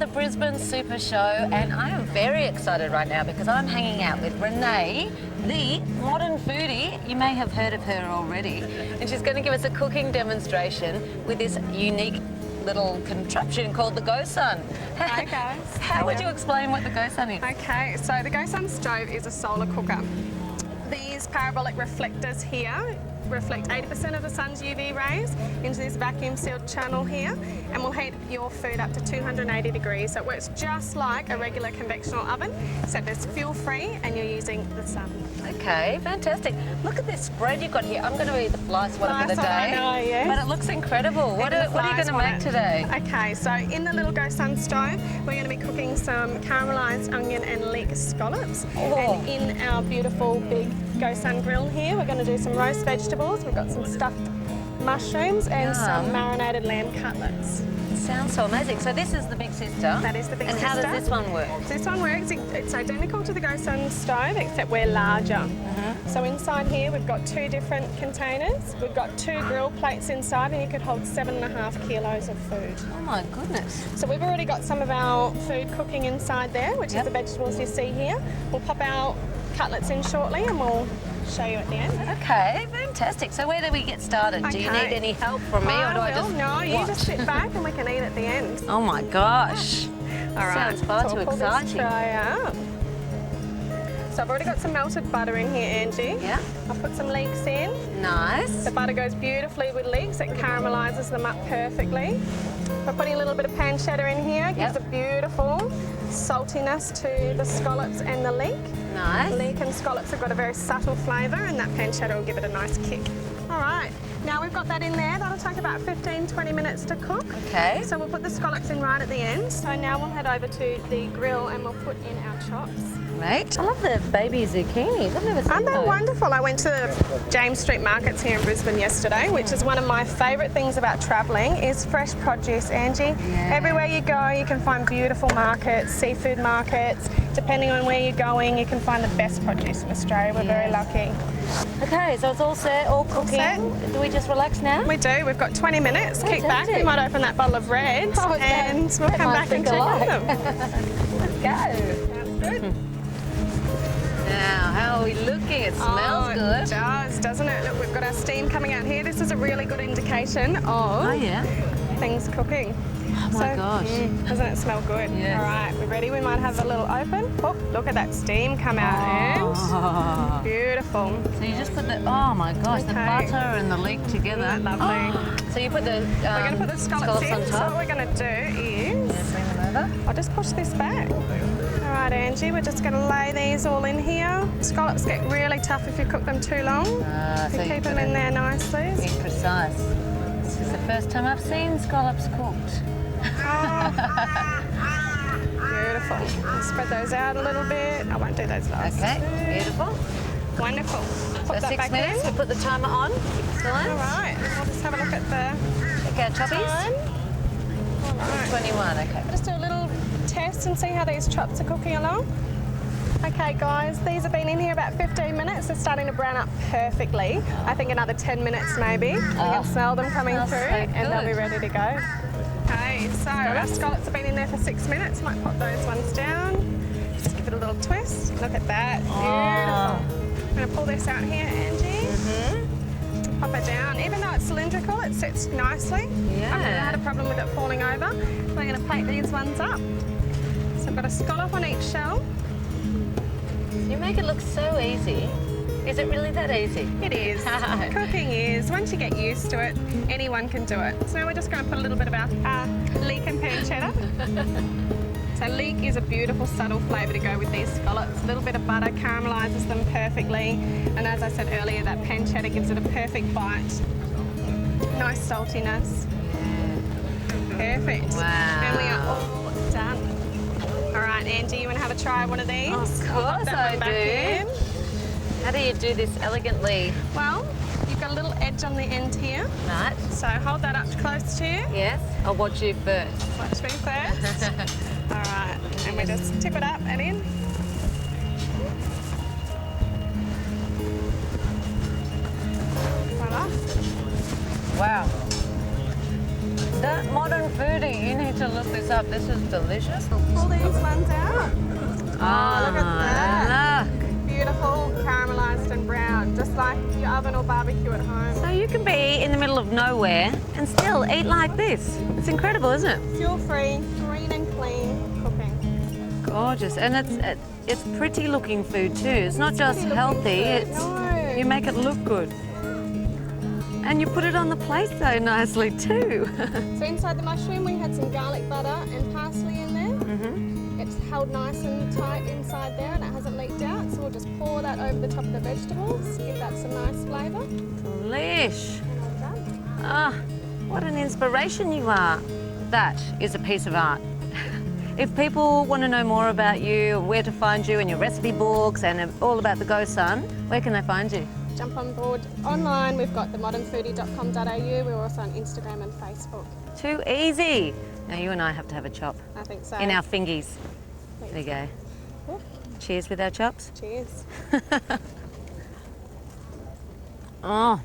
the Brisbane Super Show, and I am very excited right now because I'm hanging out with Renee, the Modern Foodie. You may have heard of her already, and she's going to give us a cooking demonstration with this unique little contraption called the GoSun. Hi guys. How would you explain what the GoSun is? Okay, so the GoSun stove is a solar cooker. These parabolic reflectors here reflect 80% of the sun's UV rays into this vacuum sealed channel here, and will heat your food up to 280 degrees. So it works just like a regular convectional oven, except it's fuel free and you're using the sun. Okay, fantastic. Look at this spread you've got here. I'm going to eat the flies one for the day. I know, yes. But it looks incredible. What are you going to make today? Okay, so in the little GoSun stove, we're going to be cooking some caramelised onion and leek scallops. Oh. And in our beautiful big GoSun grill here, we're going to do some roast vegetables. We've got some stuffed mushrooms and some marinated lamb cutlets. Sounds so amazing. So this is the big sister. That is the big sister. And how does this one work? This one works, it's identical to the GoSun stove, except we're larger. So inside here we've got two different containers. We've got two grill plates inside, and you could hold 7.5 kilos of food. Oh my goodness. So we've already got some of our food cooking inside there, which is the vegetables you see here. We'll pop our cutlets in shortly and we'll show you at the end. Okay, fantastic. So where do we get started? Do you need any help from me, or do I just No, you just sit back and we can eat at the end. Oh my gosh. All right. Sounds far so too we'll pull exciting. This tray out. So I've already got some melted butter in here, Angie. Yeah. I'll put some leeks in. Nice. The butter goes beautifully with leeks. It caramelises them up perfectly. We're putting a little bit of pancetta in here. It gives a beautiful saltiness to the scallops and the leek. Nice. Leek and scallops have got a very subtle flavour, and that pancetta will give it a nice kick. All right, now we've got that in there. That'll take about 15-20 minutes to cook. Okay. So we'll put the scallops in right at the end. So now we'll head over to the grill and we'll put in our chops. Great. I love the baby zucchinis. I've never seen Aren't they those. wonderful? I went to the James Street markets here in Brisbane yesterday, which is one of my favourite things about travelling, is fresh produce, Angie. Yeah. Everywhere you go, you can find beautiful markets, seafood markets. Depending on where you're going, you can find the best produce in Australia. We're very lucky. Okay, so it's all set, all cooking. set. Do we just relax now? We do. We've got 20 minutes. Kick back. Fantastic. We might open that bottle of red and we'll come back and check on them. Let's go. Sounds good. Now, how are we looking? It smells It good. does, doesn't it? Look, we've got our steam coming out here. This is a really good indication of things cooking. Oh my gosh. Doesn't it smell good? Yes. All right, we ready? We might have a little open. Oh, look at that steam come out, and beautiful. So you just put the, oh my gosh, the butter and the leek together. Lovely. So you put the We're going to put the scallops in. on So top. what we're going to do is, Bring them over. I'll just push this back. All right, Angie, we're just going to lay these all in here. Scallops get really tough if you cook them too long. So You keep them in there nicely. Be precise. This is the first time I've seen scallops cooked. Beautiful. Spread those out a little bit. I won't do those last. Okay, beautiful. Wonderful. So Put that 6 back minutes, in. we put the timer on. Excellent. All right, we'll just have a look at the Okay, choppies. time. All right. 21, okay. Just do a little test and see how these chops are cooking along. Okay guys, these have been in here about 15 minutes. They're starting to brown up perfectly. I think another 10 minutes maybe. We can smell them coming smells through so and they'll be good. ready to go. Okay, so our scallops have been in there for 6 minutes. Might pop those ones down. Just give it a little twist. Look at that, beautiful. I'm going to pull this out here, Angie. Pop it down. Even though it's cylindrical, it sits nicely. Yeah. I've never had a problem with it falling over. So I'm going to plate these ones up. So I've got a scallop on each shell. You make it look so easy. Is it really that easy? It is. Cooking is. Once you get used to it, anyone can do it. So now we're just going to put a little bit of our leek and pancetta. So leek is a beautiful subtle flavour to go with these scallops. A little bit of butter caramelises them perfectly. And as I said earlier, that pancetta gives it a perfect bite. Nice saltiness. Perfect. Wow. And we are all done. All right, Angie, you want to have a try of one of these? Of I'll pop course that I one back do. in. How do you do this elegantly? Well, you've got a little edge on the end here. Right. So hold that up close to you. Yes. I'll watch you first. Watch me first. All right, and we just tip it up and in. Voila. Wow. That Modern Foodie, you need to look this up. This is delicious. Pull these ones out. Oh, look at that. look. Beautiful, caramelised and brown, just like your oven or barbecue at home. So you can be in the middle of nowhere and still eat like this. It's incredible, isn't it? Fuel-free, green and clean cooking. Gorgeous, and it's pretty looking food too. It's not just healthy, it's you make it look good. And you put it on the plate so nicely too. So inside the mushroom we had some garlic butter and parsley in there. It's held nice and tight inside there and it hasn't leaked out, so we'll just pour that over the top of the vegetables, give that some nice flavour. Delish. And all done. Ah, what an inspiration you are. That is a piece of art. If people want to know more about you, where to find you and your recipe books and all about the GoSun, where can they find you? Jump on board online. We've got the modernfoodie.com.au. We're also on Instagram and Facebook. Too easy. Now you and I have to have a chop I think so. in our fingies. Thanks. There you go. Cool. Cheers with our chops. Cheers. Oh,